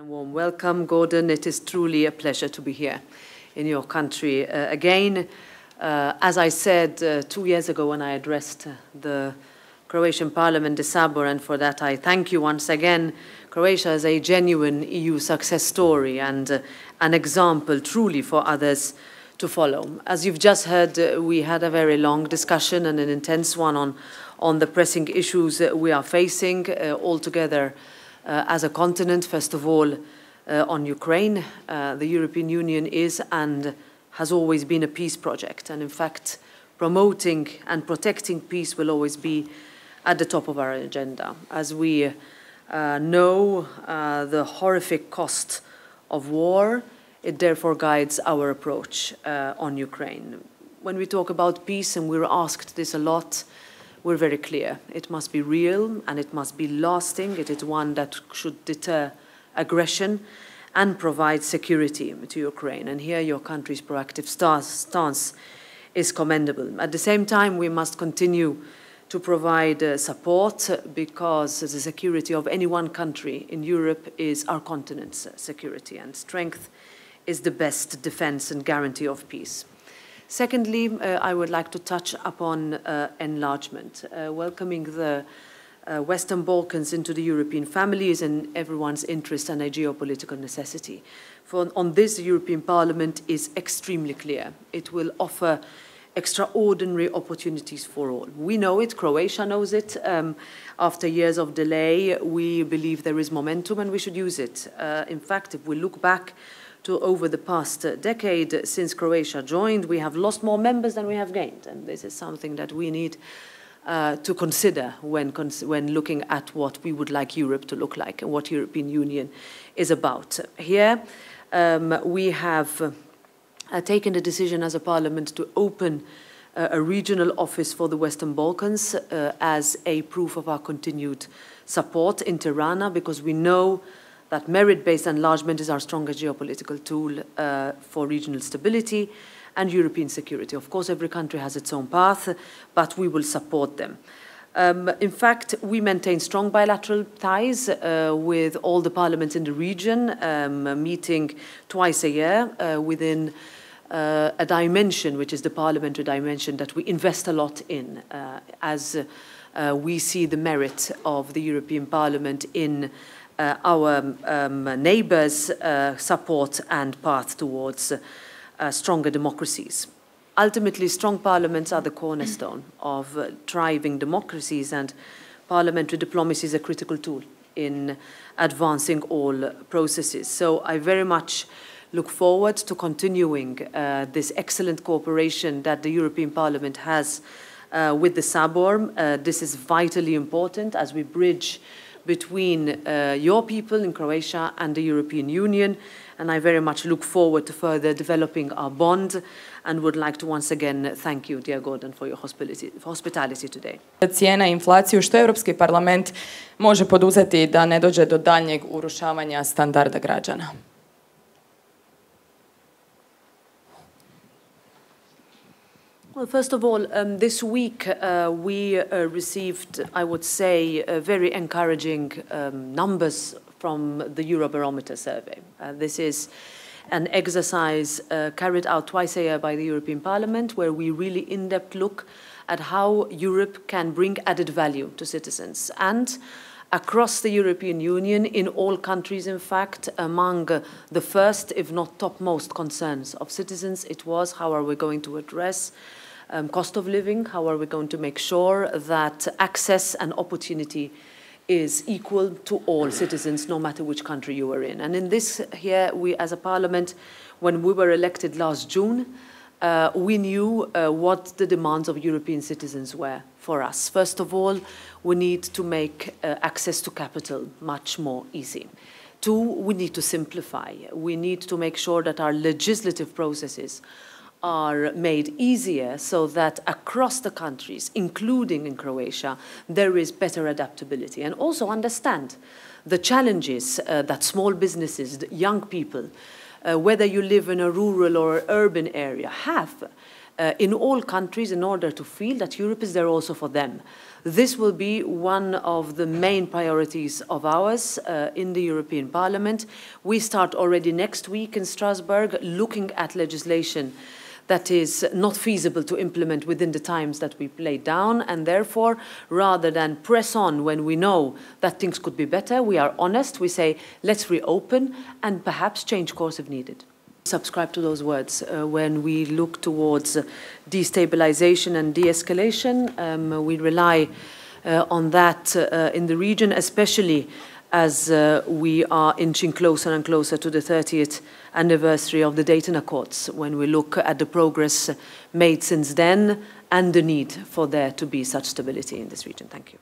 Warm welcome, Gordon. It is truly a pleasure to be here in your country again. As I said 2 years ago when I addressed the Croatian Parliament, the Sabor, and for that I thank you once again. Croatia is a genuine EU success story and an example truly for others to follow. As you've just heard, we had a very long discussion and an intense one on the pressing issues we are facing altogether as a continent. First of all, on Ukraine, the European Union is and has always been a peace project. And in fact, promoting and protecting peace will always be at the top of our agenda. As we know the horrific cost of war, it therefore guides our approach on Ukraine. When we talk about peace, and we're asked this a lot, we're very clear. It must be real and it must be lasting. It is one that should deter aggression and provide security to Ukraine. And here your country's proactive stance is commendable. At the same time, we must continue to provide support because the security of any one country in Europe is our continent's security, and strength is the best defense and guarantee of peace. Secondly, I would like to touch upon enlargement. Welcoming the Western Balkans into the European family is in everyone's interest and a geopolitical necessity. On this, the European Parliament is extremely clear. It will offer extraordinary opportunities for all. We know it, Croatia knows it. After years of delay, we believe there is momentum and we should use it. In fact, if we look back to over the past decade since Croatia joined, we have lost more members than we have gained. And this is something that we need to consider when looking at what we would like Europe to look like and what European Union is about. Here, we have taken the decision as a parliament to open a regional office for the Western Balkans as a proof of our continued support in Tirana, because we know that merit-based enlargement is our strongest geopolitical tool for regional stability and European security. Of course, every country has its own path, but we will support them. In fact, we maintain strong bilateral ties with all the parliaments in the region, meeting twice a year within a dimension, which is the parliamentary dimension that we invest a lot in, as we see the merit of the European Parliament in our neighbours' support and path towards stronger democracies. Ultimately, strong parliaments are the cornerstone of thriving democracies, and parliamentary diplomacy is a critical tool in advancing all processes. So I very much look forward to continuing this excellent cooperation that the European Parliament has with the Sabor. This is vitally important as we bridge between your people in Croatia and the European Union, and I very much look forward to further developing our bond and would like to once again thank you, dear Gordon, for your hospitality today. Cijena inflaciju, što Europski parlament može poduzeti da ne dođe do daljnjeg urušavanja standarda građana? Well, first of all, this week we received, I would say, very encouraging numbers from the Eurobarometer survey. This is an exercise carried out twice a year by the European Parliament, where we really in-depth look at how Europe can bring added value to citizens. And across the European Union, in all countries, in fact, among the first, if not topmost concerns of citizens, it was how are we going to address cost of living, how are we going to make sure that access and opportunity is equal to all citizens, no matter which country you are in. And in this here, we as a parliament, when we were elected last June, we knew what the demands of European citizens were for us. First of all, we need to make access to capital much more easy. Two, we need to simplify. We need to make sure that our legislative processes are made easier so that across the countries, including in Croatia, there is better adaptability, and also understand the challenges that small businesses, young people, whether you live in a rural or urban area, have in all countries in order to feel that Europe is there also for them. This will be one of the main priorities of ours in the European Parliament. We start already next week in Strasbourg looking at legislation that is not feasible to implement within the times that we've laid down, and therefore, rather than press on when we know that things could be better, we are honest, we say, let's reopen and perhaps change course if needed. Subscribe to those words. When we look towards destabilization and de-escalation, we rely on that in the region, especially as we are inching closer and closer to the 30th anniversary of the Dayton Accords, when we look at the progress made since then and the need for there to be such stability in this region. Thank you.